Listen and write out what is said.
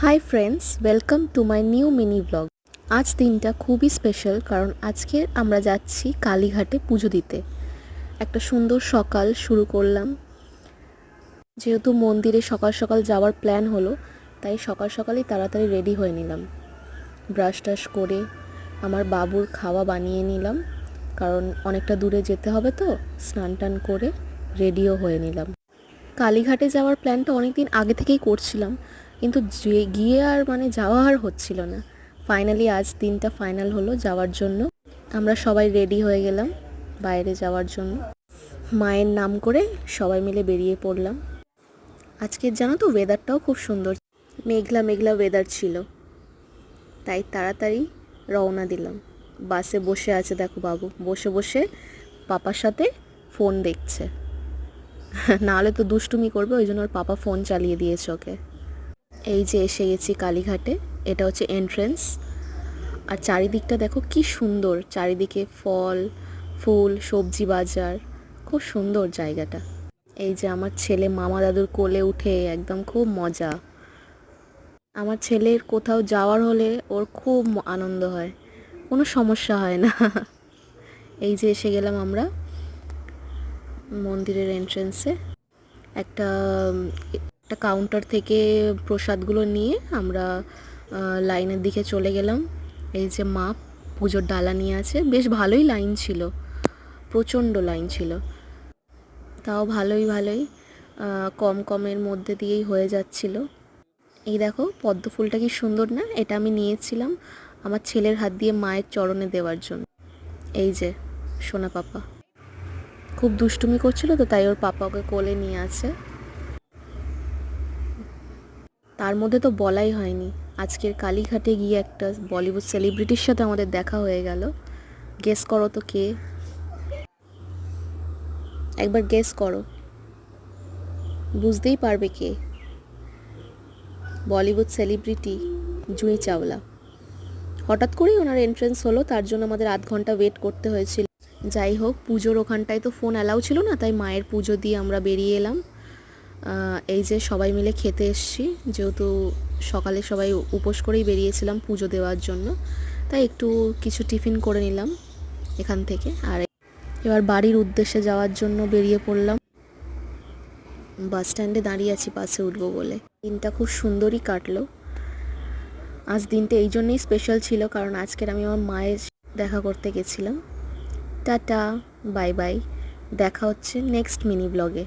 Hi friends, welcome to my new mini blog. আজ দিনটা খুবই স্পেশাল, কারণ আজকে আমরা যাচ্ছি কালীঘাটে পুজো দিতে। একটা সুন্দর সকাল শুরু করলাম। যেহেতু মন্দিরে সকাল সকাল যাওয়ার প্ল্যান হলো, তাই সকাল সকালই তাড়াতাড়ি রেডি হয়ে নিলাম। ব্রাশ টাশ করে আমার বাবুর খাওয়া বানিয়ে নিলাম, কারণ অনেকটা দূরে যেতে হবে, তো স্নান টান করে রেডিও হয়ে নিলাম। কালীঘাটে যাওয়ার প্ল্যানটা অনেক দিন আগে থেকেই করছিলাম, কিন্তু গিয়ে আর যাওয়া আর হচ্ছিল না। ফাইনালি আজ দিনটা ফাইনাল হলো যাওয়ার জন্য। আমরা সবাই রেডি হয়ে গেলাম বাইরে যাওয়ার জন্য। মায়ের নাম করে সবাই মিলে বেরিয়ে পড়লাম। আজকের জানো তো ওয়েদারটাও খুব সুন্দর, মেঘলা মেঘলা ওয়েদার ছিল, তাই তাড়াতাড়ি রওনা দিলাম। বাসে বসে আছে, দেখো বাবু বসে বসে পাপার সাথে ফোন দেখছে। নাহলে তো দুষ্টুমি করবে, ওই জন্য ওর পাপা ফোন চালিয়ে দিয়েছে ওকে। এই যে এসে গেছি কালীঘাটে, এটা হচ্ছে এন্ট্রেন্স। আর চারিদিকটা দেখো কি সুন্দর, চারিদিকে ফল ফুল সবজি বাজার, খুব সুন্দর জায়গাটা। এই যে আমার ছেলে মামা দাদুর কোলে উঠে একদম খুব মজা। আমার ছেলের কোথাও যাওয়ার হলে ওর খুব আনন্দ হয়, কোনো সমস্যা হয় না। এই যে এসে গেলাম আমরা মন্দিরের এন্ট্রেন্সে। একটা কাউন্টার থেকে প্রসাদগুলো নিয়ে আমরা লাইনের দিকে চলে গেলাম। এই যে মা পুজোর ডালা নিয়ে আছে, বেশ ভালোই লাইন ছিল, প্রচণ্ড লাইন ছিল, তাও ভালোই কম কমের মধ্যে দিয়েই হয়ে যাচ্ছিল। এই দেখো পদ্ম ফুলটা কি সুন্দর না, এটা আমি নিয়েছিলাম আমার ছেলের হাত দিয়ে মায়ের চরণে দেওয়ার জন্য। এই যে সোনা পাপা খুব দুষ্টুমি করছিল, তো তাই ওর পাপা ওকে কোলে নিয়ে আছে। তার মধ্যে তো বলাই হয়নি, আজকের কালীঘাটে গিয়ে একটা বলিউড সেলিব্রিটির সাথে আমাদের দেখা হয়ে গেল। গেস করো তো কে, একবার গেস করো, বুঝতেই পারবে কে। বলিউড সেলিব্রিটি জুঁই চাওলা। হঠাৎ করেই ওনার এন্ট্রেন্স হলো, তার জন্য আমাদের আধ ঘন্টা ওয়েট করতে হয়েছিল। যাই হোক, পুজোর ওখানটায় তো ফোন অ্যালাউ ছিল না, তাই মায়ের পুজো দিয়ে আমরা বেরিয়ে এলাম। এই যে সবাই মিলে খেতে এসছি, যেহেতু সকালে সবাই উপোস করেই বেরিয়েছিলাম পুজো দেওয়ার জন্য, তাই একটু কিছু টিফিন করে নিলাম এখান থেকে। আর এবার বাড়ির উদ্দেশ্যে যাওয়ার জন্য বেরিয়ে পড়লাম। বাস স্ট্যান্ডে দাঁড়িয়ে আছি বাসে উঠবো বলে। দিনটা খুব সুন্দরই কাটলো। আজ দিনটা এই জন্যই স্পেশাল ছিল, কারণ আজকের আমি আমার মায়ের দেখা করতে গেছিলাম। টাটা, বাই বাই, দেখা হচ্ছে নেক্সট মিনি ব্লগে।